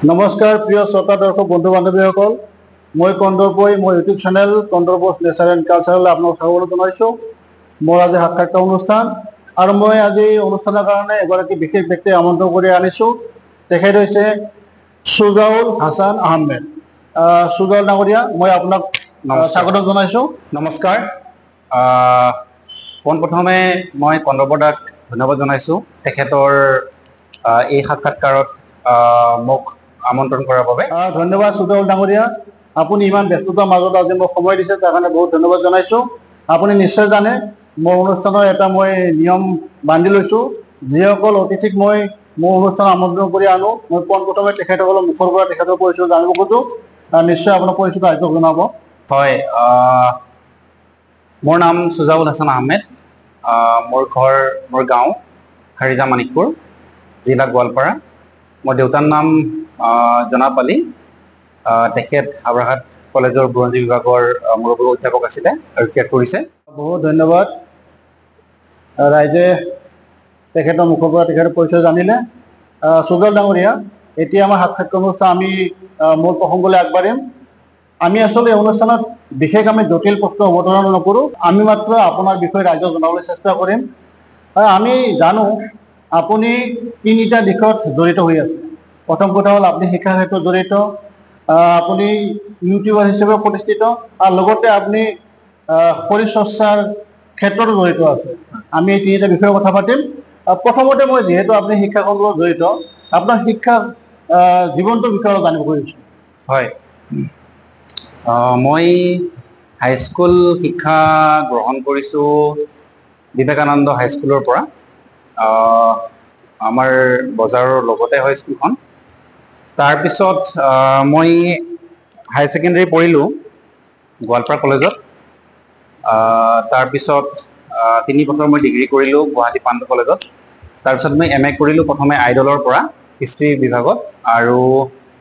নমস্কাৰ প্ৰিয় শ্ৰোতা দৰ্শক বন্ধু বান্ধৱীসকল, মই কন্দৰ্পই মোৰ ইউটিউব চেনেল কন্দৰ্পছ নেচাৰ এণ্ড কালচাৰলৈ আপোনালোক স্বাগত জনাইছোঁ। মোৰ আজি সাক্ষাৎকাৰ অনুষ্ঠান আৰু মই আজি অনুষ্ঠানৰ কাৰণে এগৰাকী বিশেষ ব্যক্তি আমন্ত্ৰণ কৰি আনিছোঁ। তেখেত হৈছে সুজাউল হাছান আহমেদ। সুজাউল ডাঙৰীয়া, মই আপোনাক স্বাগতম জনাইছোঁ। নমস্কাৰ। পোনপ্ৰথমে মই কন্দৰ্পদাক ধন্যবাদ জনাইছোঁ তেখেতৰ এই সাক্ষাৎকাৰত মোক আমন্ত্ৰণ কৰাৰ বাবে। ধন্যবাদ সুজাউল ডাঙৰীয়া, আপুনি ইমান ব্যস্ততাৰ মাজত আজি মোক সময় দিছে, তাৰ কাৰণে বহুত ধন্যবাদ জনাইছোঁ। আপুনি নিশ্চয় জানে মোৰ অনুষ্ঠানৰ এটা মই নিয়ম বান্ধি লৈছোঁ, যিসকল অতিথিক মই মোৰ অনুষ্ঠান আমন্ত্ৰণ কৰি আনো, মই পোনপ্ৰথমে তেখেতসকলৰ মুখৰ পৰা তেখেতৰ পৰিচয় জানিব খোজোঁ। নিশ্চয় আপোনাৰ পৰিচয়টো আয়ত্ব জনাব। হয়, মোৰ নাম সুজাউল হাছান আহমেদ। মোৰ গাঁও হাৰিজা মানিকপুৰ, জিলা গোৱালপাৰা। মোৰ দেউতাৰ নাম জনাব আলী। তেখেত হাবৰাঘাট কলেজৰ বুৰঞ্জী বিভাগৰ মুৰব্বী অধ্যাপক আছিলে আৰু ত্যাগ কৰিছে। বহুত ধন্যবাদ। ৰাইজে তেখেতৰ মুখৰ পৰা তেখেতৰ পৰিচয় জানিলে। সুজাউল ডাঙৰীয়া, এতিয়া আমাৰ সাক্ষাৎকাৰ অনুষ্ঠান আমি মূল প্ৰসংগলৈ আগবাঢ়িম। আমি আচলতে এই অনুষ্ঠানত বিশেষ আমি জটিল প্ৰশ্ন অৱতাৰণা নকৰোঁ, আমি মাত্ৰ আপোনাৰ বিষয়ে ৰাইজক জনাবলৈ চেষ্টা কৰিম। আমি জানো আপুনি তিনিটা দিশত জড়িত হৈ আছে। প্ৰথম কথা হ'ল আপুনি শিক্ষা ক্ষেত্ৰত জড়িত, আপুনি ইউটিউবাৰ হিচাপে প্ৰতিষ্ঠিত, আৰু লগতে আপুনি শৰীৰ চৰ্চাৰ ক্ষেত্ৰতো জড়িত আছে। আমি এই তিনিটা বিষয়ে কথা পাতিম। প্ৰথমতে মই যিহেতু আপুনি শিক্ষাখণ্ডৰ লগত জড়িত, আপোনাৰ শিক্ষা জীৱনটোৰ বিষয়ে অলপ জানিব খুজিছোঁ। হয়, মই হাইস্কুল শিক্ষা গ্ৰহণ কৰিছোঁ বিবেকানন্দ হাইস্কুলৰ পৰা। আমাৰ বজাৰৰ লগতে হয় স্কুলখন। তাৰপিছত মই হাই ছেকেণ্ডেৰী পঢ়িলোঁ গোৱালপাৰা কলেজত। তাৰপিছত 3 বছৰ মই ডিগ্ৰী কৰিলোঁ গুৱাহাটী পাণ্ডু কলেজত। তাৰপিছত মই MA কৰিলোঁ প্ৰথমে আইডলৰ পৰা হিষ্ট্ৰী বিভাগত, আৰু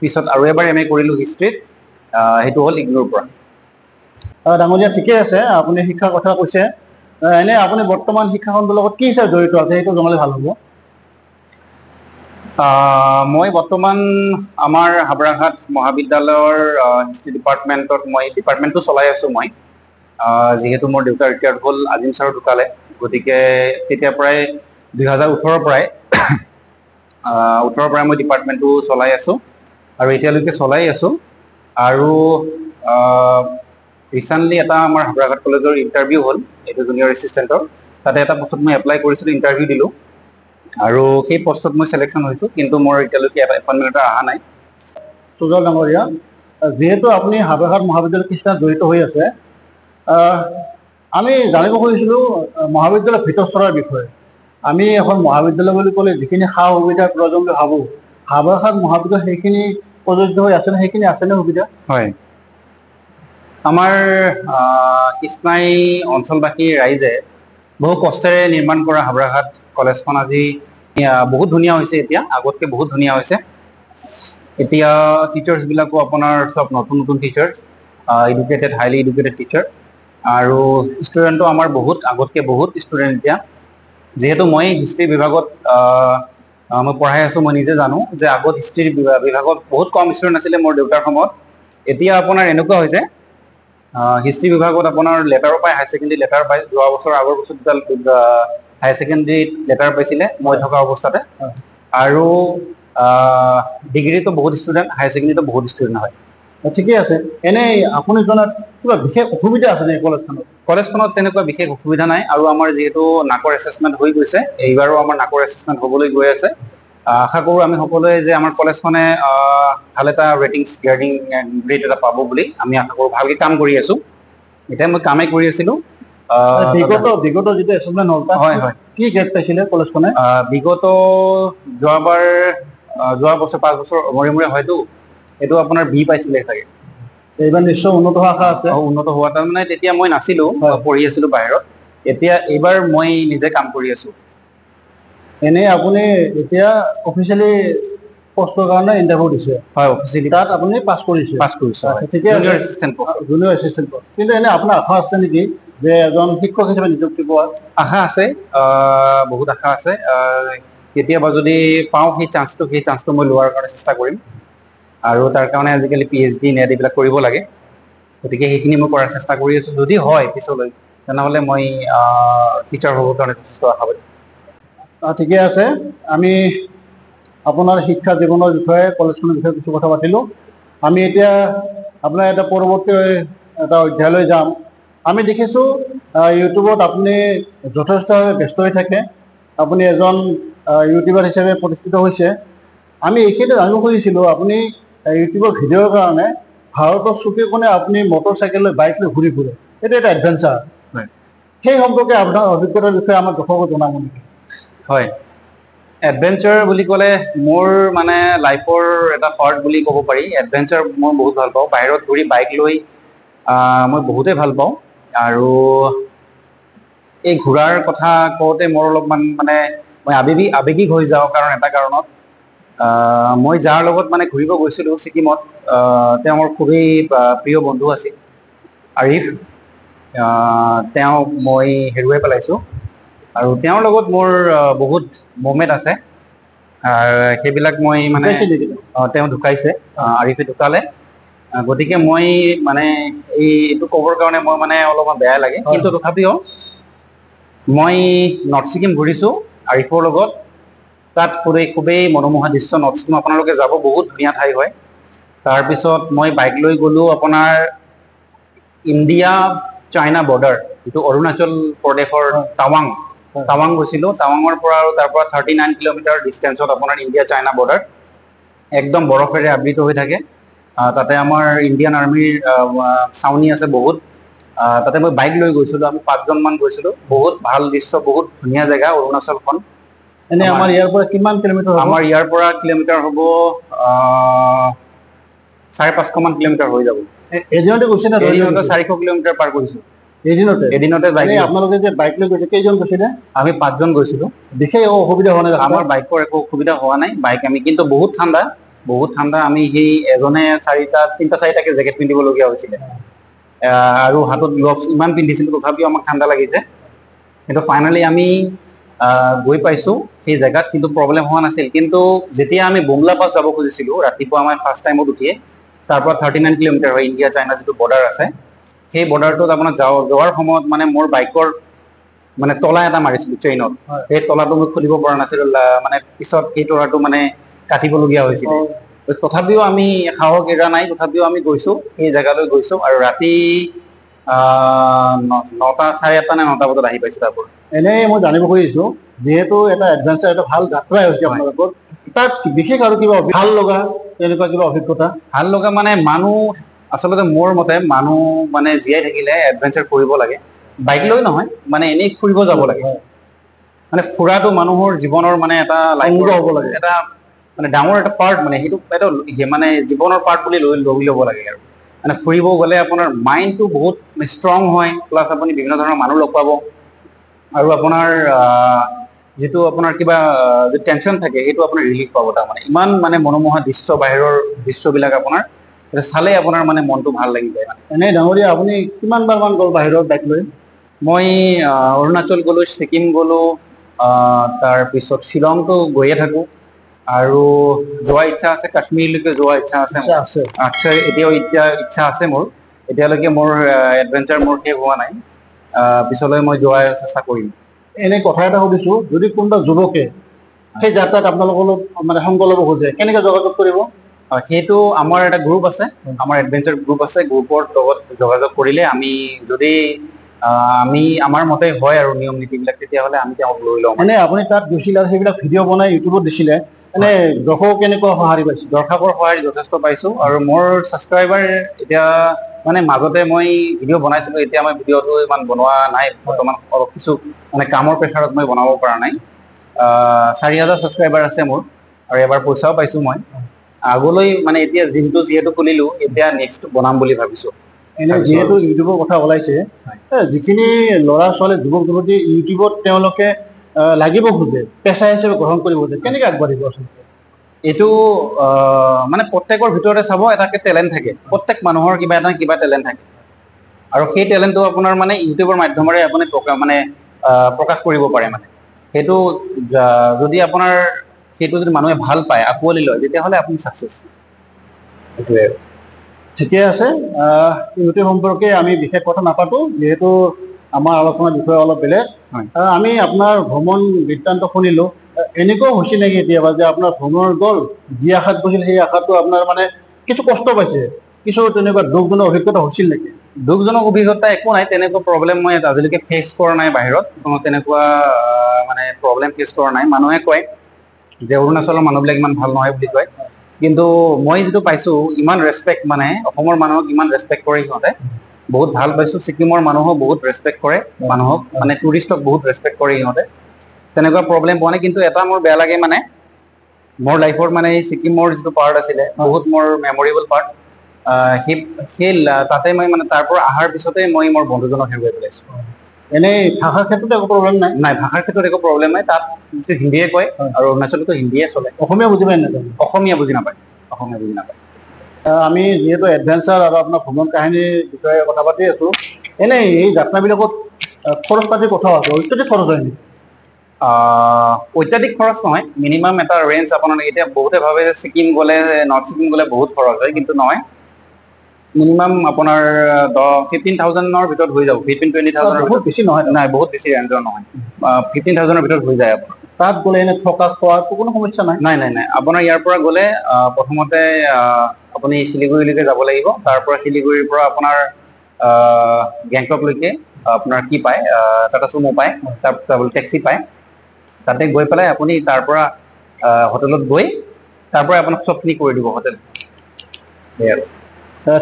পিছত আৰু এবাৰ MA কৰিলোঁ হিষ্ট্ৰীত, সেইটো হ'ল ইগনোৰ পৰা। ডাঙৰীয়া, ঠিকে আছে, আপুনি শিক্ষাৰ কথা কৈছে। এনে আপুনি বৰ্তমান শিক্ষাখণ্ডৰ লগত কি হিচাপে জড়িত আছে, সেইটো জনালে ভাল হ'ব। মই বৰ্তমান আমাৰ হাবৰাঘাট মহাবিদ্যালয়ৰ হিষ্ট্ৰী ডিপাৰ্টমেণ্টত ডিপাৰ্টমেণ্টটো চলাই আছোঁ মই। যিহেতু মোৰ দেউতা ৰিটায়াৰ্ড হ'ল, আজিম ছাৰো ঢুকালে, গতিকে তেতিয়াৰ পৰাই 2018 পৰাই মই ডিপাৰ্টমেণ্টটো চলাই আছোঁ আৰু এতিয়ালৈকে চলাই আছোঁ। আৰু ৰিচেণ্টলি এটা আমাৰ হাবৰাঘাট কলেজৰ ইণ্টাৰভিউ হ'ল, এইটো জুনিয়ৰ এছিষ্টেণ্টৰ। তাতে এটা পোষ্টত মই এপ্লাই কৰিছিলোঁ, ইণ্টাৰভিউ দিলোঁ, আৰু সেই পোষ্টত মই চিলেকশ্যন হৈছোঁ, কিন্তু মোৰ এতিয়ালৈকে এটা এপইণ্টমেণ্ট এটা অহা নাই। সুজাউল ডাঙৰীয়া, যিহেতু আপুনি হাবৰাঘাট মহাবিদ্যালয় কৃষ্ণাত জড়িত হৈ আছে, আমি জানিব খুজিছিলোঁ মহাবিদ্যালয়ৰ ভিতৰ চৰাৰ বিষয়ে। আমি এখন মহাবিদ্যালয় বুলি ক'লে যিখিনি সা সুবিধাৰ প্ৰয়োজন বুলি ভাবোঁ, হাবৰাঘাট মহাবিদ্যালয় সেইখিনি প্ৰযোজ্য হৈ আছেনে, সেইখিনি আছেনে সুবিধা? হয়, আমাৰ কৃষ্ণাই অঞ্চলবাসী ৰাইজে বহু কষ্টেৰে নিৰ্মাণ কৰা হাবৰাঘাট কলেজখন আজি বহুত ধুনীয়া হৈছে। এতিয়া আগতকৈ বহুত ধুনীয়া হৈছে। এতিয়া টিচাৰ্ছবিলাকো আপোনাৰ চব নতুন নতুন teachers, educated, highly educated teacher, আৰু ষ্টুডেণ্টো আমাৰ বহুত আগতকৈ বহুত ষ্টুডেণ্ট এতিয়া। যিহেতু মই হিষ্ট্ৰী বিভাগত মই পঢ়াই আছোঁ, মই নিজে জানো যে আগত হিষ্ট্ৰী বিভাগত বহুত কম ষ্টুডেণ্ট আছিলে মোৰ দেউতাৰ সময়ত। এতিয়া আপোনাৰ এনেকুৱা হৈছে, হিষ্ট্ৰী বিভাগত আপোনাৰ লেটাৰো পায়, হাই ছেকেণ্ডেৰী লেটাৰ পায়। যোৱা বছৰ আগৰ বছৰ হাই ছেকেণ্ডেৰীত লেটাৰ পাইছিলে মই থকা অৱস্থাতে, আৰু ডিগ্ৰীতো বহুত ষ্টুডেণ্ট, হাই ছেকেণ্ডেৰীতো বহুত ষ্টুডেণ্ট হয়। ঠিকে আছে। এনেই আপুনি জনাত কিবা বিশেষ অসুবিধা আছে নেকি কলেজখনত? কলেজখনত তেনেকুৱা বিশেষ অসুবিধা নাই, আৰু আমাৰ যিহেতু নাকৰ এছেছমেণ্ট হৈ গৈছে, এইবাৰো আমাৰ নাকৰ এছেছমেণ্ট হ'বলৈ গৈ আছে। আশা কৰোঁ আমি সকলোৱে যে আমাৰ কলেজখনে ভাল এটা গ্ৰেড এটা পাব বুলি আমি আশা কৰোঁ। ভালকৈ কাম কৰি আছোঁ, এতিয়া মই কামেই কৰি আছিলোঁ। বিগত যিটো এছেছমেণ্ট হ'ল, হয় হয়, কি গ্ৰেড পাইছিলে কলেজখনে? বিগত যোৱা বছৰ 5 বছৰ মূৰে হয়তো এইটো আপোনাৰ B পাইছিলে চাগে। এইবাৰ নিশ্চয় উন্নত হোৱা আশা আছে। উন্নত হোৱা, তাৰমানে তেতিয়া মই নাছিলোঁ, পঢ়ি আছিলোঁ বাহিৰত। এতিয়া এইবাৰ মই নিজে কাম কৰি আছোঁ। এনেই আপুনি এতিয়া অফিচিয়েলি পষ্টৰ কাৰণে ইণ্টাৰভিউ দিছে? হয়, অফিচিয়েলি তাত আপুনি পাছ কৰিছে? ঠিকে আছে, জুনিয়ৰ এছিষ্টেণ্ট পষ্ট। কিন্তু এনে আপোনাৰ আশা আছে নেকি যে এজন শিক্ষক হিচাপে নিযুক্তি পোৱাৰ? আশা আছে, বহুত আশা আছে। কেতিয়াবা যদি পাওঁ সেই চান্সটো মই লোৱাৰ কাৰণে চেষ্টা কৰিম। আৰু তাৰ কাৰণে আজিকালি PhD নেট এইবিলাক কৰিব লাগে। গতিকে সেইখিনি মই কৰাৰ চেষ্টা কৰি আছোঁ। যদি হয় পিছলৈ তেনেহ'লে মই টিচাৰ হ'বৰ কাৰণে যথেষ্ট আশাবাদী। ঠিকে আছে, আমি আপোনাৰ শিক্ষা জীৱনৰ বিষয়ে কলেজখনৰ বিষয়ে কিছু কথা পাতিলোঁ। আমি এতিয়া আপোনাৰ এটা পৰৱৰ্তী এটা অধ্যায়লৈ যাম। আমি দেখিছোঁ ইউটিউবত আপুনি যথেষ্টভাৱে ব্যস্ত হৈ থাকে। আপুনি এজন ইউটিউবাৰ হিচাপে প্ৰতিষ্ঠিত হৈছে। আমি এইখিনি জানিব খুজিছিলোঁ, আপুনি ইউটিউবৰ ভিডিঅ'ৰ কাৰণে ভাৰতৰ চুকে কোণে আপুনি মটৰ চাইকেল লৈ বাইক লৈ ঘূৰি ফুৰে, এইটো এটা এডভেঞ্চাৰ। সেই সম্পৰ্কে আপোনাৰ অভিজ্ঞতাৰ বিষয়ে আমাক দৰ্শকক জনাব নেকি? হয়, এডভেঞ্চাৰ বুলি ক'লে মোৰ মানে লাইফৰ এটা পাৰ্ট বুলি ক'ব পাৰি। এডভেঞ্চাৰ মই বহুত ভাল পাওঁ। বাহিৰত ঘূৰি বাইক লৈ মই বহুতেই ভাল পাওঁ। আৰু এই ঘূৰাৰ কথা কওঁতে মোৰ অলপমান মানে মই আৱেগিক হৈ যাওঁ, কাৰণ এটা কাৰণত মই যাৰ লগত মানে ঘূৰিব গৈছিলোঁ ছিকিমত, তেওঁ মোৰ খুবেই প্ৰিয় বন্ধু আছিল, আৰিফ। তেওঁক মই হেৰুৱাই পেলাইছোঁ। আৰু তেওঁৰ লগত মোৰ বহুত মমেণ্ট আছে। সেইবিলাক মই মানে তেওঁ ঢুকাইছে, আৰিফে ঢুকালে। গতিকে মই মানে এইটো ক'বৰ কাৰণে মই মানে অলপমান বেয়া লাগে। কিন্তু তথাপিও মই নৰ্থ ছিকিম ঘূৰিছোঁ আৰিফৰ লগত। তাত খুবেই মনোমোহা দৃশ্য। নৰ্থ ছিকিম আপোনালোকে যাব, বহুত ধুনীয়া ঠাই হয়। তাৰপিছত মই বাইক লৈ গ'লোঁ আপোনাৰ ইণ্ডিয়া চাইনা বৰ্ডাৰ, যিটো অৰুণাচল প্ৰদেশৰ টাৱাং গৈছিলোঁ। টাৱাঙৰ পৰা আৰু তাৰ পৰা 39 কিলোমিটাৰ ডিষ্টেঞ্চত আপোনাৰ ইণ্ডিয়া চাইনা বৰ্ডাৰ। একদম বৰফেৰে আবৃত হৈ থাকে। তাতে আমাৰ ইণ্ডিয়ান আৰ্মিৰ ছাউনি আছে বহুত। তাতে মই বাইক লৈ গৈছিলোঁ, আমি 5জন মান গৈছিলোঁ। বহুত ভাল দৃশ্য, বহুত ধুনীয়া জেগা অৰুণাচলখন। এনে আমাৰ ইয়াৰ পৰা কিমান কিলোমিটাৰ হ'ব? আমাৰ ইয়াৰ পৰা কিলোমিটাৰ হ'ব 550 মান কিলোমিটাৰ হৈ যাব। এদিনতে গৈছে নে? এদিনতে 400 কিলোমিটাৰ পাৰ কৰিছোঁ। এদিনতে বাইক। আপোনালোকে যে বাইক লৈ গৈছে, কেইজন গৈছিলে? আমি 5জন গৈছিলোঁ। বিশেষ অসুবিধা হোৱা নাই? আমাৰ বাইকৰ একো অসুবিধা হোৱা নাই। বাইক আমি কিন্তু বহুত ঠাণ্ডা। আমি সেই এজনে 3-4টাকে জেকেট পিন্ধিবলগীয়া হৈছিলে। আৰু হাতত গ্লভছ ইমান পিন্ধিছিলোঁ, তথাপিও আমাক ঠাণ্ডা লাগিছে। কিন্তু ফাইনেলি আমি গৈ পাইছোঁ সেই জেগাত, কিন্তু প্ৰব্লেম হোৱা নাছিল। কিন্তু যেতিয়া আমি বুমলা পাছ যাব খুজিছিলোঁ ৰাতিপুৱা, আমাৰ ফাৰ্ষ্ট টাইমত উঠিয়ে, তাৰ পৰা 39 কিলোমিটাৰ হয় ইণ্ডিয়া চাইনা যিটো বৰ্ডাৰ আছে, সেই বৰ্ডাৰটোত আপোনাৰ যোৱাৰ সময়ত মানে মোৰ বাইকৰ মানে তলা এটা মাৰিছিলোঁ চেইনত। সেই তলাটো মই খুলিব পৰা নাছিলোঁ। মানে পিছত সেই তলাটো মানে কাটিবলগীয়া হৈছিলে। তথাপিও আমি সাহস এৰা নাই, তথাপিও আমি গৈছোঁ, সেই জেগালৈ গৈছোঁ। আৰু ৰাতি 9:30 নে 9টা বজাত আহি পাইছোঁ তাৰ পৰা। এনেই মই জানিব খুজিছোঁ, যিহেতু এটা এডভেঞ্চাৰ, এটা ভাল যাত্ৰাই হৈছে আপোনালোকৰ, তাত বিশেষ আৰু কিবা ভাল লগা তেনেকুৱা কিবা অভিজ্ঞতা? ভাল লগা মানে মানুহ, আচলতে মোৰ মতে মানুহ মানে জীয়াই থাকিলে এডভেঞ্চাৰ কৰিব লাগে। বাইক লৈ নহয়, মানে এনেই ফুৰিব যাব লাগে। মানে ফুৰাটো মানুহৰ জীৱনৰ মানে এটা লাইফৰ হ'ব লাগে, এটা মানে ডাঙৰ এটা পাৰ্ট। মানে সেইটো এটা মানে জীৱনৰ পাৰ্ট বুলি লৈ ল'ব লাগে। আৰু মানে ফুৰিব গ'লে আপোনাৰ মাইণ্ডটো বহুত ষ্ট্ৰং হয়, প্লাছ আপুনি বিভিন্ন ধৰণৰ মানুহ লগ পাব। আৰু আপোনাৰ যিটো আপোনাৰ কিবা যি টেনচন থাকে, সেইটো আপোনাৰ ৰিলিফ পাব। তাৰমানে ইমান মানে মনোমোহা দৃশ্য, বাহিৰৰ দৃশ্যবিলাক আপোনাৰ চালে আপোনাৰ মানে মনটো ভাল লাগি যায়। এনেই ডাঙৰীয়া, আপুনি কিমানবাৰ মান গ'ল বাহিৰত বাইক লৈ? মই অৰুণাচল গ'লোঁ, ছিকিম গ'লোঁ, তাৰপিছত শ্বিলংতো গৈয়ে থাকোঁ। আৰু যোৱাৰ ইচ্ছা আছে, কাশ্মীৰলৈকে যোৱাৰ ইচ্ছা আছে মোৰ। এতিয়াও ইচ্ছা আছে মোৰ। এতিয়ালৈকে মোৰ এডভেঞ্চাৰ মোৰ শেষ হোৱা নাই। পিছলৈ মই যোৱাৰ চেষ্টা কৰিম। এনেই কথা এটা সুধিছোঁ, যদি কোনোবা যুৱকে সেই যাত্ৰাত আপোনালোকৰ লগত মানে সংগ ল'ব খোজে, কেনেকৈ যোগাযোগ কৰিব? সেইটো আমাৰ এটা গ্ৰুপ আছে, আমাৰ এডভেঞ্চাৰ গ্ৰুপ আছে। গ্ৰুপৰ লগত যোগাযোগ কৰিলে আমি যদি আমাৰ মতে হয় আৰু নিয়ম নীতিবিলাক, তেতিয়াহ'লে আমি তেওঁক লৈ লওঁ। এনে আপুনি তাত গৈছিল আৰু সেইবিলাক ভিডিঅ' বনাই ইউটিউবত দিছিলে, এনে দৰ্শকক কেনেকুৱা সঁহাৰি পাইছে? দৰ্শকৰ সঁহাৰি যথেষ্ট পাইছোঁ। আৰু মোৰ ছাবস্ক্ৰাইবাৰ এতিয়া মানে মাজতে মই ভিডিঅ' বনাইছিলোঁ, এতিয়া মই ভিডিঅ'টো ইমান বনোৱা নাই বৰ্তমান। অলপ কিছু মানে কামৰ প্ৰেছাৰত মই বনাব পৰা নাই। 4,000 ছাবস্ক্ৰাইবাৰ আছে মোৰ। আৰু এবাৰ পইচাও পাইছোঁ মই। আগলৈ মানে এতিয়া জিমটো যিহেতু খুলিলোঁ, এতিয়া নেক্সট বনাম বুলি ভাবিছোঁ। এনে যিহেতু ইউটিউবৰ কথা ওলাইছে, যিখিনি ল'ৰা ছোৱালী যুৱক যুৱতী ইউটিউবত তেওঁলোকে লাগিব খোজে, পেচা হিচাপে গ্ৰহণ কৰিব খোজে, কেনেকৈ আগবাঢ়িব আচলতে? এইটো মানে প্ৰত্যেকৰ ভিতৰতে চাব এটাকে টেলেণ্ট থাকে। প্ৰত্যেক মানুহৰ কিবা টেলেণ্ট থাকে। আৰু সেই টেলেণ্টটো আপোনাৰ মানে ইউটিউবৰ মাধ্যমেৰে আপুনি প্ৰকাশ কৰিব পাৰে। মানে সেইটো যদি আপোনাৰ সেইটো যদি মানুহে ভাল পায়, আঁকোৱালি লয়, তেতিয়াহ'লে আপুনি ছাকচেছ। সেইটোৱে। ঠিকে আছে। ইউটিউব সম্পৰ্কে আমি বিশেষ কথা নাপাতো, যিহেতু আমাৰ আলোচনাৰ বিষয় অলপ বেলেগ। হয়। আমি আপোনাৰ ভ্ৰমণ বৃত্তান্ত শুনিলো। এনেকুৱাও হৈছিল নেকি কেতিয়াবা যে আপোনাৰ ভ্ৰমণ গ'ল, যি আশাত গৈছিল সেই আশাটো আপোনাৰ মানে কিছু কষ্ট পাইছে, কিছু তেনেকুৱা দুখজনক অভিজ্ঞতা হৈছিল নেকি? দুখজনক অভিজ্ঞতা একো নাই, তেনেকুৱা প্ৰব্লেম মই আজিলৈকে ফেচ কৰা নাই বাহিৰত। কোনো তেনেকুৱা মানে প্ৰব্লেম ফেচ কৰা নাই। মানুহে কয় যে অৰুণাচলৰ মানুহবিলাক ইমান ভাল নহয় বুলি কয়, কিন্তু মই যিটো পাইছো ইমান ৰেচপেক্ট, মানে অসমৰ মানুহক ইমান ৰেচপেক্ট কৰে সিহঁতে, বহুত ভাল পাইছো। ছিকিমৰ মানুহক বহুত ৰেচপেক্ট কৰে, মানুহক মানে টুৰিষ্টক বহুত ৰেচপেক্ট কৰে সিহঁতে। তেনেকুৱা প্ৰব্লেম পোৱা নাই। কিন্তু এটা মোৰ বেয়া লাগে, মানে মোৰ লাইফৰ মানে এই ছিকিমৰ যিটো পাৰ্ট আছিলে, বহুত মোৰ মেমৰেবল পাৰ্ট। সেই তাতে মই মানে তাৰ পৰা অহাৰ পিছতে মই মোৰ বন্ধুজনক হেৰুৱাই পেলাইছো। এনেই ভাষাৰ ক্ষেত্ৰত একো প্ৰব্লেম নাই? নাই, ভাষাৰ ক্ষেত্ৰত একো প্ৰব্লেম নাই। তাত যিটো হিন্দীয়ে কয়, আৰু অৰুণাচলতো হিন্দীয়ে চলে। অসমীয়া বুজি পায় নাজানো? অসমীয়া বুজি নাপায়, অসমীয়া বুজি নাপায়। আমি যিহেতু এডভেঞ্চাৰ আৰু আপোনাৰ ভ্ৰমণ কাহিনীৰ বিষয়ে কথা পাতি আছো, এনেই এই যাত্ৰাবিলাকত খৰচ পাতিৰ কথা আছে, অত্যাধিক খৰচ হয় নেকি? অত্যাধিক খৰচ নহয়, মিনিমাম এটা ৰেঞ্জ আপোনাৰ। এতিয়া বহুতে ভাবে যে ছিকিম গ'লে, নৰ্থ ছিকিম গ'লে বহুত খৰচ হয়, কিন্তু নহয়। মিনিমাম আপোনাৰ 15,000-ৰ ভিতৰত হৈ যাব। 15-20,000-ৰ বহুত ভিতৰত। বেছি নহয় তাত। নাই, বহুত বেছি ৰেঞ্জৰ নহয়। 15,000-ৰ ভিতৰত হৈ যায় আপোনাৰ। তাত গ'লে এনে থকা খোৱাটো কোনো সমস্যা নাই? নাই নাই নাই, আপোনাৰ ইয়াৰ পৰা গ'লে প্ৰথমতে আপুনি শিলিগুৰিলৈকে যাব লাগিব। তাৰ পৰা শিলিগুৰিৰ পৰা আপোনাৰ গেংটকলৈকে আপোনাৰ কি পায়, টাটা চুমু পায়, তাৰ টেক্সি পায়। তাতে গৈ পেলাই আপুনি তাৰ পৰা হোটেলত গৈ তাৰ পৰা আপোনাক চবখিনি কৰি দিব হোটেল। সেয়াই আৰু।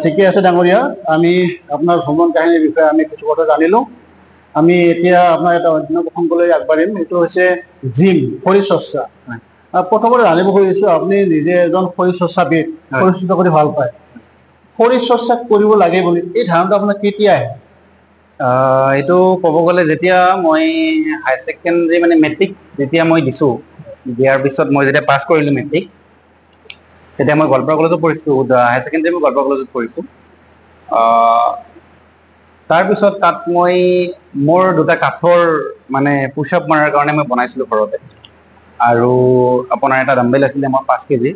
ঠিকে আছে ডাঙৰীয়া, আমি আপোনাৰ ভ্ৰমণ কাহিনীৰ বিষয়ে আমি কিছু কথা জানিলো। আমি এতিয়া আপোনাৰ এটা অন্য প্ৰসংগলৈ আগবাঢ়িম, সেইটো হৈছে জিম, শৰীৰ চৰ্চা। প্ৰথমতে জানিব খুজিছো, আপুনি নিজে এজন শৰীৰ চৰ্চাবিদ, শৰীৰ চৰ্চা কৰি ভাল পায়। শৰীৰ চৰ্চা কৰিব লাগে বুলি এই ধাৰণাটো আপোনাৰ কেতিয়া আহে? এইটো ক'ব গ'লে, যেতিয়া মই হায়াৰ ছেকেণ্ডেৰী মানে মেট্ৰিক যেতিয়া মই দিছো, দিয়াৰ পিছত মই যেতিয়া পাছ কৰিলো মেট্ৰিক, তেতিয়া মই গোৱালপাৰা কলেজত পঢ়িছো। হায়াৰ ছেকেণ্ডেৰী মই গোৱালপাৰা কলেজত পঢ়িছো। তাৰপিছত তাত মই মোৰ দুটা কাঠৰ মানে পুচাপ মাৰাৰ কাৰণে মই বনাইছিলো ঘৰতে, আৰু আপোনাৰ এটা ডাম্বেল আছিলে মোৰ 5 কেজি।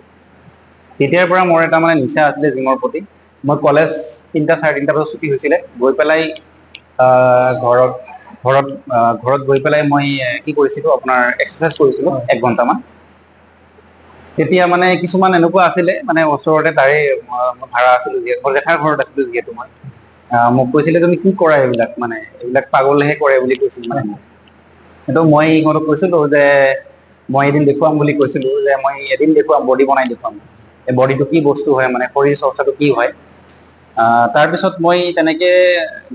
তেতিয়াৰ পৰা মোৰ এটা মানে নিচা আছিলে জিমৰ প্ৰতি। মই কলেজ 3-3:30 বজাত ছুটি হৈছিলে, গৈ পেলাই ঘৰত গৈ পেলাই মই কি কৰিছিলো, আপোনাৰ এক্সাৰচাইজ কৰিছিলো 1 ঘন্টামান। তেতিয়া মানে কিছুমান এনেকুৱা আছিলে, মানে ওচৰতে তাৰে ভাড়া আছিলো, যিহেতু জেঠাৰ ঘৰত আছিলো, যিহেতু মই মোক কৈছিলে, তুমি কি কৰা এইবিলাক, মানে এইবিলাক পাগলেহে কৰে বুলি কৈছিল মানে মোক। কিন্তু মই সিহঁতক কৈছিলো যে মই এদিন দেখুৱাম বুলি কৈছিলো, যে মই এদিন দেখুৱাম, বডি বনাই দেখুৱাম। এই বডিটো কি বস্তু হয়, মানে শৰীৰ চৰ্চাটো কি হয়। তাৰপিছত মই তেনেকে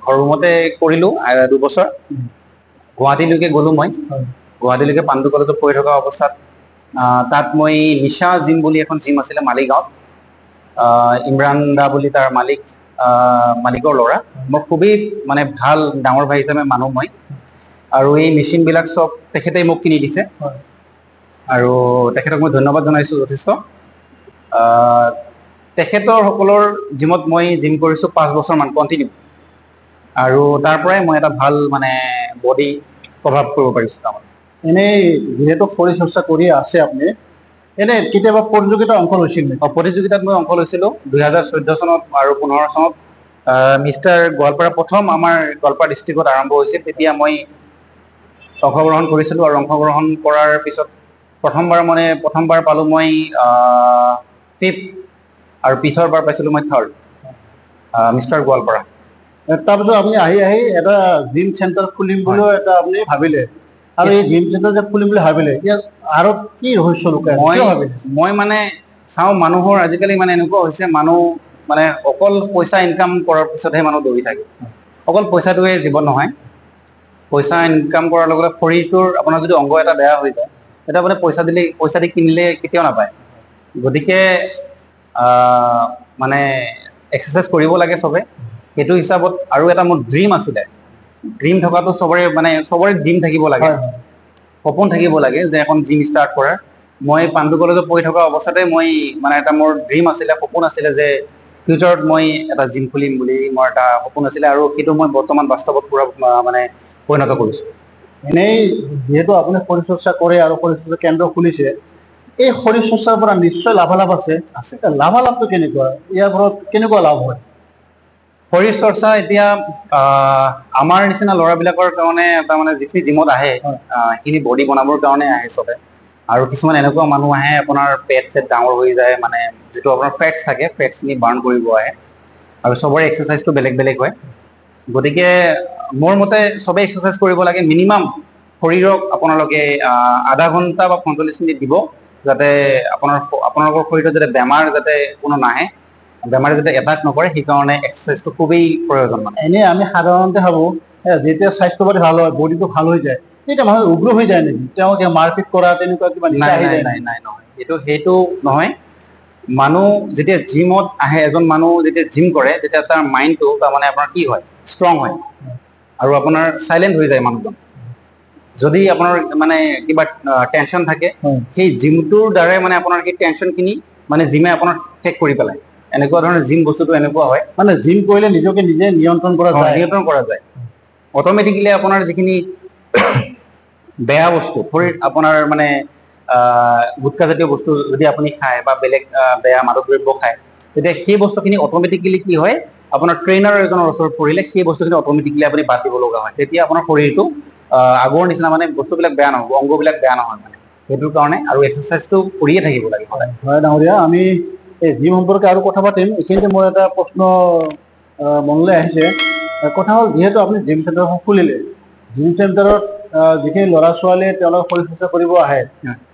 ঘৰ ৰুমতে কৰিলো 2 বছৰ। গুৱাহাটীলৈকে গ'লো মই। গুৱাহাটীলৈকে পাণ্ডু কলেজত পঢ়ি থকা অৱস্থাত তাত মই নিশা জিম বুলি এখন জিম আছিলে মালিগাঁৱত। ইমৰান দা বুলি তাৰ মালিকৰ ল'ৰা। মই খুবেই মানে ভাল ডাঙৰ ভাই হিচাপে মানো মই। আৰু এই মেচিন বিলাক চব তেখেতে মোক কিনি দিছে, আৰু তেখেতক মই ধন্যবাদ জনাইছো যথেষ্ট। তেখেতৰ সকলৰ জিমত মই জিম কৰিছো 5 বছৰ মান কণ্টিনিউ, আৰু তাৰ পৰাই মই এটা ভাল মানে বডি প্ৰভাৱ কৰিব পাৰিছো তাৰমানে। এনেই যিহেতু শৰীৰ চৰ্চা কৰি আছে আপুনি, এনে কেতিয়াবা প্ৰতিযোগিতাত অংশ লৈছিল নেকি? প্ৰতিযোগিতাত মই অংশ লৈছিলো 2014 চনত আৰু 15 চনত। মিষ্টাৰ গোৱালপাৰা প্ৰথম আমাৰ গোৱালপাৰা ডিষ্ট্ৰিক্টত আৰম্ভ হৈছিল, তেতিয়া মই অংশগ্ৰহণ কৰিছিলো। আৰু অংশগ্ৰহণ কৰাৰ পিছত প্ৰথমবাৰ পালো মই 5th, আৰু পিছৰ বাৰ পাইছিলো মই 3rd। মিষ্টাৰ গোৱালপাৰা। তাৰপিছত আপুনি আহি এটা জিম চেণ্টাৰ খুলিম বুলিও এটা আপুনি ভাবিলে, আৰু এই জিম চেণ্টাৰ যে খুলিম বুলি ভাবিলে, ইয়াৰ আৰু কি ৰহস্য লুকাই আছে, কিয় ভাবিলে? মই মানে চাওঁ, মানুহৰ আজিকালি মানে এনেকুৱা হৈছে, মানুহ মানে অকল পইচা ইনকাম কৰাৰ পিছতহে মানুহ দৌৰি থাকে। অকল পইচাটোৱে জীৱন নহয়। পইচা ইনকাম কৰাৰ লগে লগে শৰীৰটোৰ আপোনাৰ যদি অংগ এটা বেয়া হৈ যায়, তেতিয়া আপুনি পইচা দি কিনিলে কেতিয়াও নাপায়। গতিকে মানে এক্সাৰচাইজ কৰিব লাগে চবে। সেইটো হিচাপত আৰু এটা মোৰ ড্ৰিম আছিলে। ড্ৰিম থকাটো চবৰে ড্ৰিম থাকিব লাগে, সপোন থাকিব লাগে, যে এখন জিম ষ্টাৰ্ট কৰাৰ। মই পাণ্ডু কলেজত পঢ়ি থকা অৱস্থাতে মই মানে এটা মোৰ ড্ৰিম আছিলে, সপোন আছিলে, যে ফিউচাৰত মই এটা জিম খুলিম বুলি মোৰ এটা সপোন আছিলে, আৰু সেইটো মই বৰ্তমান বাস্তৱত পৰিণত কৰিছো। এনেই যিহেতু আপুনি শৰীৰ চৰ্চা কৰে আৰু শৰীৰ চৰ্চা কেন্দ্ৰ খুলিছে, এই শৰীৰ চৰ্চাৰ পৰা নিশ্চয় লাভালাভ আছে। আছে। লাভালাভটো কেনেকুৱা, ইয়াৰ ফলত কেনেকুৱা লাভ হয়? শৰীৰ চৰ্চা এতিয়া আমাৰ নিচিনা ল'ৰাবিলাকৰ কাৰণে তাৰমানে যিখিনি জিমত আহে হয়। সেইখিনি বডি বনাবৰ কাৰণে আহে চবে। আৰু কিছুমান এনেকুৱা মানুহ আহে আপোনাৰ পেট চেট ডাঙৰ হৈ যায়, মানে যিটো আপোনাৰ ফেটছ থাকে ফেটছখিনি বাৰ্ণ কৰিব আহে। আৰু চবৰে এক্সাৰচাইজটো বেলেগ বেলেগ হয়। গতিকে মোৰ মতে চবে এক্সাৰচাইজ কৰিব লাগে। মিনিমাম শৰীৰক আপোনালোকে আধা ঘণ্টা বা 45 মিনিট দিব, যাতে আপোনালোকৰ শৰীৰত যাতে বেমাৰ যাতে কোনো নাহে, বেমাৰে যাতে এটাক নকৰে, সেইকাৰণে এক্সাৰচাইজটো খুবেই প্ৰয়োজন। মানে এনেই আমি সাধাৰণতে ভাবো যেতিয়া স্বাস্থ্য পাতি ভাল হয়, বডিটো ভাল হৈ যায়, তেতিয়া মানুহ উগ্ৰ হৈ যায় নেকি? তেওঁলোকে মাৰপিট কৰা তেনেকুৱা কিবা নিচা নাই আহি নাই যায় নাই নাই নহয়, সেইটো নহয়। মানুহ যেতিয়া জিমত আহে, এজন মানুহ যেতিয়া জিম কৰে, তেতিয়া তাৰ মাইণ্ডটো তাৰমানে আপোনাৰ কি হয়, ষ্ট্ৰং হয় আৰু আপোনাৰ চাইলেণ্ট হৈ যায় মানুহজন। যদি আপোনাৰ মানে কিবা টেনচন থাকে, সেই জিমটোৰ দ্বাৰাই মানে আপোনাৰ সেই টেনচনখিনি মানে জিমে আপোনাৰ শেষ কৰি পেলায়। এনেকুৱা ধৰণৰ জিম বস্তুটো এনেকুৱা হয়, মানে জিম কৰিলে নিজকে নিজে নিয়ন্ত্ৰণ কৰা যায়। নিয়ন্ত্ৰণ কৰা যায়। অট'মেটিকেলি আপোনাৰ যিখিনি বেয়া বস্তু শৰীৰত আপোনাৰ মানে গুটখাজাতীয় বস্তু যদি আপুনি খায় বা বেলেগ বেয়া মাদক দ্ৰব্য খায়, তেতিয়া সেই বস্তুখিনি অট'মেটিকেলি কি হয়, আপোনাৰ ট্ৰেইনাৰ এজনৰ ওচৰত পৰিলে সেই বস্তুখিনি অট'মেটিকেলি আপুনি বাদ দিব লগা হয়। তেতিয়া আপোনাৰ শৰীৰটো আগৰ নিচিনা মানে বস্তুবিলাক বেয়া নহ'ব, অংগবিলাক বেয়া নহয় মানে। সেইটোৰ কাৰণে আৰু এক্সাৰচাইজটো কৰিয়ে থাকিব লাগে সদায়। হয় ডাঙৰীয়া, আমি এই জিম সম্পৰ্কে আৰু কথা পাতিম। এইখিনিতে মোৰ এটা প্ৰশ্ন মনলৈ আহিছে। কথা হ'ল, যিহেতু আপুনি জিম চেণ্টাৰখন খুলিলে, জিম চেণ্টাৰত যিখিনি ল'ৰা ছোৱালীয়ে তেওঁলোকে শৰীৰ চৰ্চা কৰিব আহে,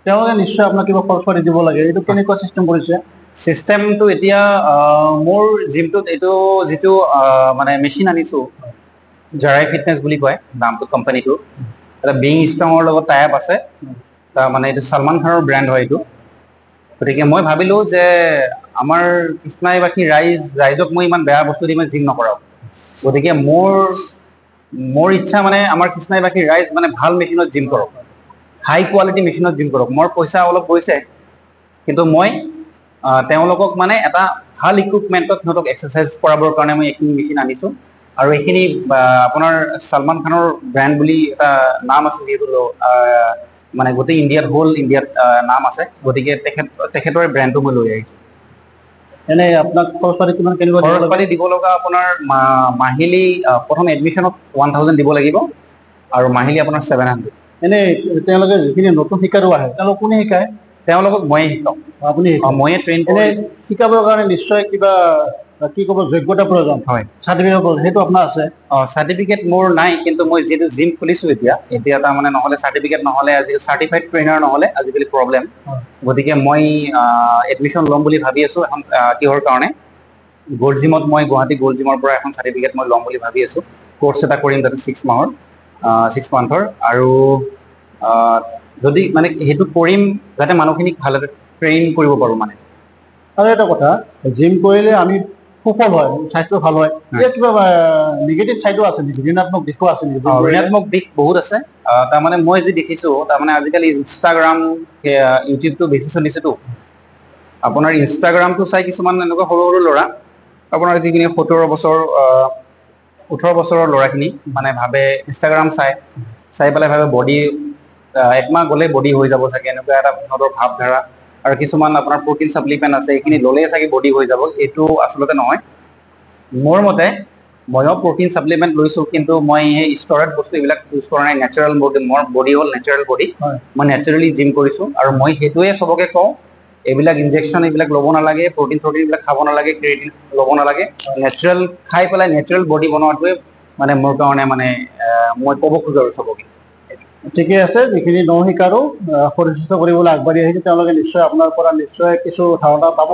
তেওঁলোকে নিশ্চয় আপোনাক কিবা খৰচ পাতি দিব লাগে। এইটো কেনেকুৱা চিষ্টেম কৰিছে? চিষ্টেমটো এতিয়া মোৰ জিমটোত এইটো যিটো মানে মেচিন আনিছো, জাৰাই ফিটনেছ বুলি কয় নামটো কোম্পানীটো। এটা বিং ষ্ট্ৰঙৰ লগত টাই আপ আছে। মানে এইটো ছলমান খানৰ ব্ৰেণ্ড হয় এইটো। গতিকে মই ভাবিলো যে আমাৰ কৃষ্ণাইবাসী ৰাইজক মই ইমান বেয়া বস্তু দি মই জিম নকৰাও। গতিকে মোৰ ইচ্ছা মানে আমাৰ কৃষ্ণাইবাসী ৰাইজ মানে ভাল মেচিনত জিম কৰক, হাই কোৱালিটি মেচিনত জিম কৰক। মোৰ পইচা অলপ গৈছে, কিন্তু মই তেওঁলোকক মানে এটা ভাল ইকুইপমেণ্টত সিহঁতক এক্সাৰচাইজ কৰাবৰ কাৰণে মই এইখিনি মেচিন আনিছোঁ। আৰু এইখিনি আপোনাৰ ছলমান খানৰ ব্ৰেণ্ড বুলি এটা নাম আছে, যিহেতু মানে গোটেই ইণ্ডিয়াত নাম আছে। গতিকে তেখেতৰে ব্ৰেণ্ডটো মই লৈ আহিছোঁ। এনেই আপোনাক খৰচ পাতি কিমান কেনেকুৱা খৰচ পাতি দিব লগা আপোনাৰ মাহিলী প্ৰথম এডমিশ্যনত 1000 দিব লাগিব, আৰু মাহিলী আপোনাৰ 700। এনেই তেওঁলোকে যিখিনি নতুন শিকাৰু আহে, তেওঁলোক কোনে শিকায়? তেওঁলোকক ময়ে শিকাওঁ। আপুনি ময়ে ট্ৰেইন এনে কৰি শিকাবৰ কাৰণে নিশ্চয় কিবা কি ক'ব, যোগ্যতা প্ৰয়োজন হয়। চাৰ্টিফিকেট প্ৰয়োজন, সেইটো আপোনাৰ আছে? চাৰ্টিফিকেট মোৰ নাই, কিন্তু মই যিহেতু জিম খুলিছোঁ এতিয়া তাৰমানে নহ'লে চাৰ্টিফিকেট নহ'লে, আজিকালি চাৰ্টিফাইড ট্ৰেইনাৰ নহ'লে আজিকালি প্ৰব্লেম। গতিকে মই এডমিশ্যন ল'ম বুলি ভাবি আছোঁ। এখন কিহৰ কাৰণে, গ'ল্ড জিমত মই গুৱাহাটী গ'ল্ড জিমৰ পৰা এখন চাৰ্টিফিকেট মই ল'ম বুলি ভাবি আছোঁ। কোৰ্চ এটা কৰিম তাতে 6 মান্থৰ। আৰু যদি মানে সেইটো কৰিম যাতে মানুহখিনিক ভালদৰে ট্ৰেইন কৰিব পাৰোঁ মানে। আৰু এটা কথা, জিম কৰিলে আমি সুফল হয়, স্বাস্থ্য ভাল হয়। ইয়াৰ কিবা নিগেটিভ ছাইডো আছে নেকি, ঋণাত্মক দিশো আছে নেকি? ঋণাত্মক দিশ বহুত আছে। তাৰমানে মই যি দেখিছোঁ, তাৰমানে আজিকালি ইনষ্টাগ্ৰাম ইউটিউবটো বেছি চলিছেতো। আপোনাৰ ইনষ্টাগ্ৰামটো চাই কিছুমান এনেকুৱা সৰু সৰু ল'ৰা, আপোনাৰ যিখিনি 17 বছৰ 18 বছৰৰ ল'ৰাখিনি মানে ভাবে, ইনষ্টাগ্ৰাম চাই পেলাই ভাবে বডি একমাহ গ'লে বডি হৈ যাব চাগে, এনেকুৱা এটা সিহঁতৰ ভাৱধাৰা। আৰু কিছুমান আপোনাৰ প্ৰটিন ছাপ্লিমেণ্ট আছে, এইখিনি ল'লেই চাগে বডি হৈ যাব। এইটো আচলতে নহয়। মোৰ মতে ময়ো প্ৰটিন ছাপ্লিমেণ্ট লৈছোঁ, কিন্তু মই এই ষ্ট'ৰেড বস্তু এইবিলাক ইউজ কৰা নাই। নেচাৰেল বডি, মোৰ বডি হ'ল নেচাৰেল বডি। মই নেচাৰেলি জিম কৰিছোঁ, আৰু মই সেইটোৱে চবকে কওঁ, এইবিলাক ইনজেকশ্যন এইবিলাক ল'ব নালাগে, প্ৰটিন এইবিলাক খাব নালাগে, ক্ৰিয়েটিন ল'ব নালাগে। নেচাৰেল খাই পেলাই নেচাৰেল বডি বনোৱাটোৱে মানে মোৰ কাৰণে মানে মই ক'ব খোজোঁ আৰু চবকে। ঠিকে আছে, যিখিনি নশিকাৰু শৰীৰ চৰ্চা কৰিবলৈ আগবাঢ়ি আহিছে, তেওঁলোকে নিশ্চয় আপোনাৰ পৰা নিশ্চয় কিছু ধাৰণা পাব।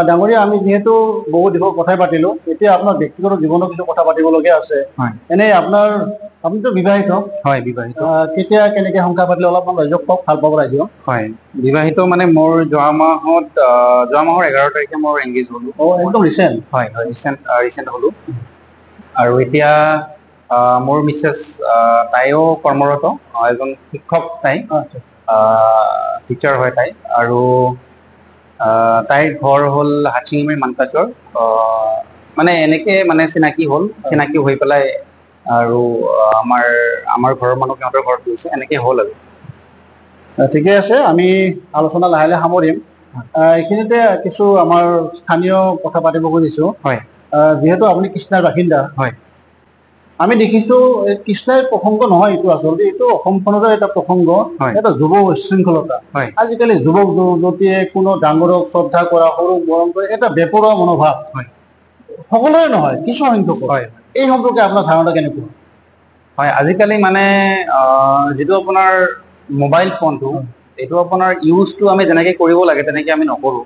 ডাঙৰীয়া, আমি যিহেতু বহু দিশৰ কথাই পাতিলোঁ, এতিয়া আপোনাৰ ব্যক্তিগত জীৱনৰ কিছু কথা পাতিবলগীয়া আছে। এনেই আপুনিতো বিবাহিত? হয়, বিবাহিত। কেতিয়া কেনেকে সংসাৰ পাতিলে অলপমান ৰাইজক কওক, ভাল পাব ৰাইজক। হয়, বিবাহিত মানে মোৰ যোৱা মাহৰ 11 তাৰিখে মোৰ এংগেজ হ'লোঁ। একদম ৰিচেণ্ট? হয়, ৰিচেণ্ট হ'লোঁ। আৰু এতিয়া মোৰ মিছেছ, তাইও কৰ্মৰত, এজন শিক্ষক তাই, টিচাৰ হয় তাই। আৰু তাইৰ ঘৰ হ'ল হাতীমাৰি মানকাচৰ। মানে এনেকে মানে চিনাকি হৈ পেলাই, আৰু আমাৰ ঘৰৰ মানুহ সিহঁতৰ ঘৰত গৈছে, এনেকে হ'ল আৰু। ঠিকে আছে, আমি আলোচনা লাহে লাহে সামৰিম। এইখিনিতে কিছু আমাৰ স্থানীয় কথা পাতিব খুজিছোঁ। হয় যিহেতু আপুনি কৃষ্ণাৰ বাসিন্দা, হয় আমি দেখিছোঁ কৃষ্ণাৰ প্ৰসংগ নহয় এইটো, আচলতে এইটো অসমখনৰে এটা প্ৰসংগ, হয় এটা যুৱ উচ্ছৃংখলতা। হয় আজিকালি যুৱক যুৱতীয়ে কোনো ডাঙৰক শ্ৰদ্ধা কৰা, সৰুক মৰম কৰে, এটা বেপৰোৱা মনোভাৱ। হয় সকলোৰে নহয়, কিছু সংখ্যকৰ। হয় এই সম্পৰ্কে আপোনাৰ ধাৰণা কেনেকুৱা? হয়, আজিকালি মানে যিটো আপোনাৰ মোবাইল ফোনটো, এইটো আপোনাৰ ইউজটো আমি যেনেকে কৰিব লাগে তেনেকে আমি নকৰোঁ।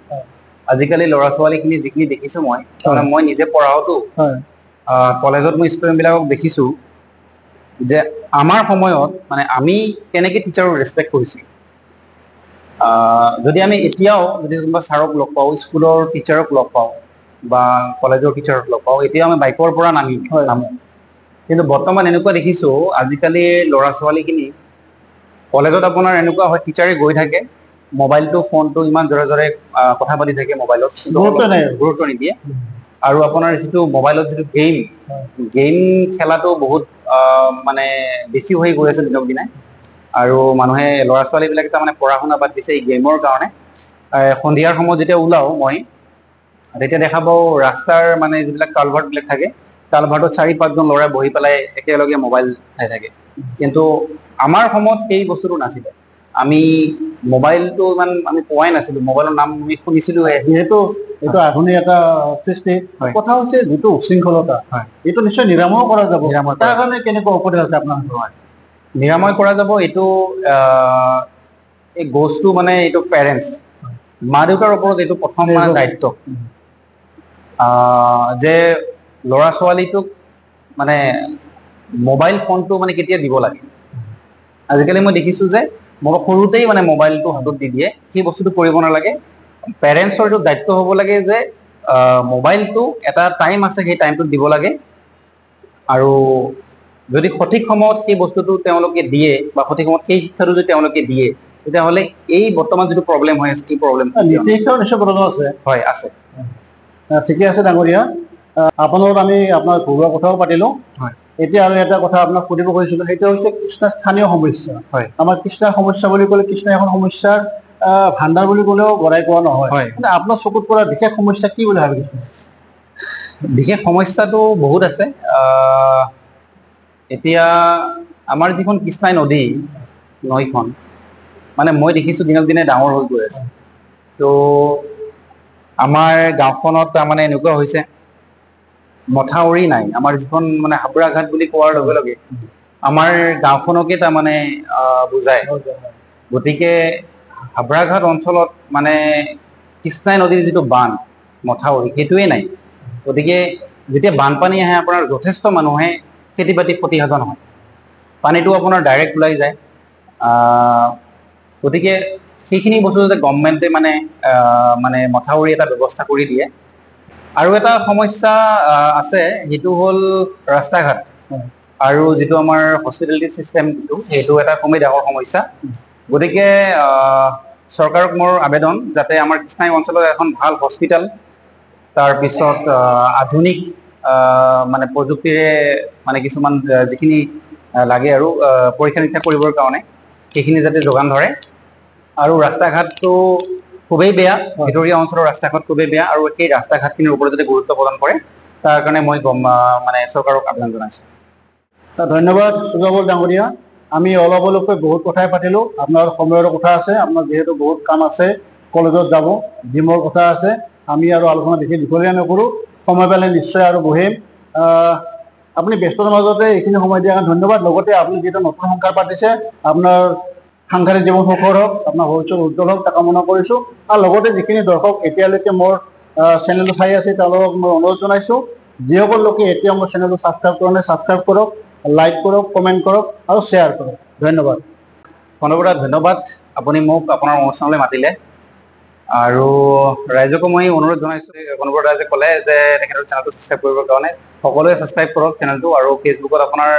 আজিকালি ল'ৰা ছোৱালীখিনি যিখিনি দেখিছোঁ মই, মানে মই নিজে পঢ়াওতো, হয় কলেজত মই ষ্টুডেণ্টবিলাকক দেখিছোঁ যে আমাৰ সময়ত মানে আমি কেনেকে টিচাৰক ৰেচপেক্ট কৰিছিলোঁ। যদি আমি এতিয়াও যদি কোনোবা ছাৰক লগ পাওঁ, স্কুলৰ টিচাৰক লগ পাওঁ বা কলেজৰ টিচাৰক লগ পাওঁ, এতিয়াও আমি বাইকৰ পৰা নামো। কিন্তু বৰ্তমান এনেকুৱা দেখিছোঁ, আজিকালি ল'ৰা ছোৱালীখিনি কলেজত আপোনাৰ এনেকুৱা হয়, টিচাৰে গৈ থাকে, মোবাইলটো ফোনটো ইমান জোৰে জোৰে কথা পাতি থাকে মোবাইলত, কিন্তু গুৰুত্ব অলপ নাই। গুৰুত্ব নিদিয়ে। আৰু আপোনাৰ যিটো মোবাইলত যিটো গেম খেলাটো বহুত মানে বেছি হৈ গৈ আছে দিনক দিনে। আৰু মানুহে ল'ৰা ছোৱালীবিলাকে তাৰমানে পঢ়া শুনা বাদ দিছে এই গেমৰ কাৰণে। সন্ধিয়াৰ সময়ত যেতিয়া ওলাও মই, তেতিয়া দেখা পাওঁ ৰাস্তাৰ মানে যিবিলাক কালভাৰ্টবিলাক থাকে, কালভাৰ্টত 4-5জন ল'ৰাই বহি পেলাই একেলগে মোবাইল চাই থাকে। কিন্তু আমাৰ সময়ত সেই বস্তুটো নাছিলে। আমি মোবাইলটো ইমান আমি পোৱাই নাছিলোঁ, মোবাইলৰ নাম আমি শুনিছিলোঁহে। যিহেতু এইটো আধুনিক এটা সৃষ্টি, কথা হৈছে যিটো উচ্ছৃংখলতা, এইটো নিশ্চয় নিৰাময় কৰা যাব। তাৰ কাৰণে কেনেকুৱা উপদেশ আছে আপোনাৰ? নিৰাময় কৰা যাব, এইটো এই গ'জটো মানে এইটো পেৰেণ্টছ, মা দেউতাৰ ওপৰত এইটো প্ৰথম মানে দায়িত্ব, যে ল'ৰা ছোৱালীটোক মানে মোবাইল ফোনটো মানে কেতিয়া দিব লাগে। আজিকালি মই দেখিছোঁ যে সৰুতেই মানে মোবাইলটো হাতত দি দিয়ে, সেই বস্তুটো কৰিব নালাগে। পেৰেণ্টছৰ এইটো দায়িত্ব হ'ব লাগে যে মোবাইলটো এটা টাইম আছে, সেই টাইমটোত দিব লাগে। আৰু যদি সঠিক সময়ত সেই বস্তুটো তেওঁলোকে দিয়ে বা সঠিক সময়ত সেই শিক্ষাটো যদি তেওঁলোকে দিয়ে, তেতিয়াহ'লে এই বৰ্তমান যিটো প্ৰব্লেম হৈ আছে, এই প্ৰব্লেম নীতি শিক্ষাৰ নিশ্চয় প্ৰব্লেম আছে। হয় আছে। ঠিকে আছে ডাঙৰীয়া, আপোনাৰ লগত আমি আপোনাৰ ঘৰুৱা কথাও পাতিলোঁ। এতিয়া আৰু এটা কথা আপোনাক সুধিব খুজিছিলোঁ, সেইটো হৈছে কৃষ্ণাৰ স্থানীয় সমস্যা। আমাৰ কৃষ্ণাৰ সমস্যা বুলি ক'লে, কৃষ্ণাৰ এখন সমস্যাৰ ভাণ্ডাৰ বুলি ক'লেও বঢ়াই কোৱা নহয়। মানে আপোনাৰ চকুত পৰা বিশেষ সমস্যা কি বুলি ভাবে? বিশেষ সমস্যাটো বহুত আছে। এতিয়া আমাৰ যিখন কৃষ্ণাই নৈখন, মানে মই দেখিছোঁ দিনক দিনে ডাঙৰ হৈ গৈ আছে। তো আমাৰ গাঁওখনত তাৰমানে এনেকুৱা হৈছে, মথাউৰি নাই। আমাৰ যিখন মানে হাবৰাঘাট বুলি কোৱাৰ লগে লগে আমাৰ গাঁওখনকে তাৰমানে বুজায়। গতিকে হাবৰাঘাট অঞ্চলত মানে কৃষ্ণাই নদীৰ যিটো বান্ধ, মথাউৰি, সেইটোৱে নাই। গতিকে যেতিয়া বানপানী আহে, আপোনাৰ যথেষ্ট মানুহে খেতি বাতি ক্ষতিসাধন হয়। পানীটো আপোনাৰ ডাইৰেক্ট ওলাই যায়। গতিকে সেইখিনি বস্তু যাতে গভৰ্ণমেণ্টে মানে মথাউৰি এটা ব্যৱস্থা কৰি দিয়ে। আৰু এটা সমস্যা আছে, সেইটো হ'ল ৰাস্তা ঘাট আৰু যিটো আমাৰ হস্পিটেলিটি চিষ্টেম, সেইটো এটা খুবেই ডাঙৰ সমস্যা। গতিকে চৰকাৰক মোৰ আবেদন, যাতে আমাৰ কৃষ্ণাই অঞ্চলত এখন ভাল হস্পিটেল, তাৰপিছত আধুনিক মানে প্ৰযুক্তিৰে মানে কিছুমান যিখিনি লাগে আৰু পৰীক্ষা নিৰীক্ষা কৰিবৰ কাৰণে, সেইখিনি যাতে যোগান ধৰে। আৰু ৰাস্তা ঘাটটো খুবেই বেয়া, ভিতৰীয়া অঞ্চলৰ ৰাস্তা ঘাট খুবেই বেয়া, আৰু সেই ৰাস্তা ঘাটখিনিৰ ওপৰত যদি গুৰুত্ব প্ৰদান কৰে, তাৰ কাৰণে মই মানে চৰকাৰক আবেদন জনাইছোঁ। ধন্যবাদ সুজাবল ডাঙৰীয়া। আমি অলপ অলপকৈ বহুত কথাই পাতিলোঁ। আপোনাৰ সময়ৰ কথা আছে, আপোনাৰ যিহেতু বহুত কাম আছে, কলেজত যাব, জিমৰ কথা আছে। আমি আৰু আলোচনা বেছি দীঘলীয়া নকৰোঁ, সময় পালে নিশ্চয় আৰু বহিম। আপুনি ব্যস্ততাৰ মাজতে এইখিনি সময় দিয়াৰ কাৰণে ধন্যবাদ। লগতে আপুনি যিটো নতুন সংসাৰ পাতিছে, আপোনাৰ সাংসাৰিক জীৱন সুখৰ হওক, আপোনাৰ ভৱিষ্যত উজ্জ্বল হওক, তাক কামনা কৰিছোঁ। আৰু লগতে যিখিনি দৰ্শক এতিয়ালৈকে মোৰ চেনেলটো চাই আছে, তেওঁলোকক মই অনুৰোধ জনাইছোঁ, যিসকল লোকে এতিয়া মোৰ চেনেলটো ছাবস্ক্ৰাইব কৰা নাই, ছাবস্ক্ৰাইব কৰক, লাইক কৰক, কমেণ্ট কৰক আৰু শ্বেয়াৰ কৰক। ধন্যবাদ। প্ৰণৱদা, ধন্যবাদ, আপুনি মোক আপোনাৰ অনুষ্ঠানলৈ মাতিলে। আৰু ৰাইজকো মই অনুৰোধ জনাইছোঁ, প্ৰণৱ দাই যে ক'লে যে তেখেতৰ চেনেলটো ছাবস্ক্ৰাইব কৰিবৰ কাৰণে, সকলোৱে ছাবস্ক্ৰাইব কৰক চেনেলটো। আৰু ফেচবুকত আপোনাৰ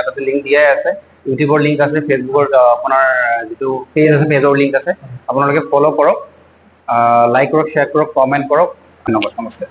তাতে লিংক দিয়াই আছে, ইউটিউবৰ লিংক আছে, ফেচবুকৰ আপোনাৰ যিটো পেজ আছে, পেজৰ লিংক আছে, আপোনালোকে ফ'ল' কৰক, লাইক কৰক, শ্বেয়াৰ কৰক, কমেণ্ট কৰক। ধন্যবাদ, নমস্কাৰ।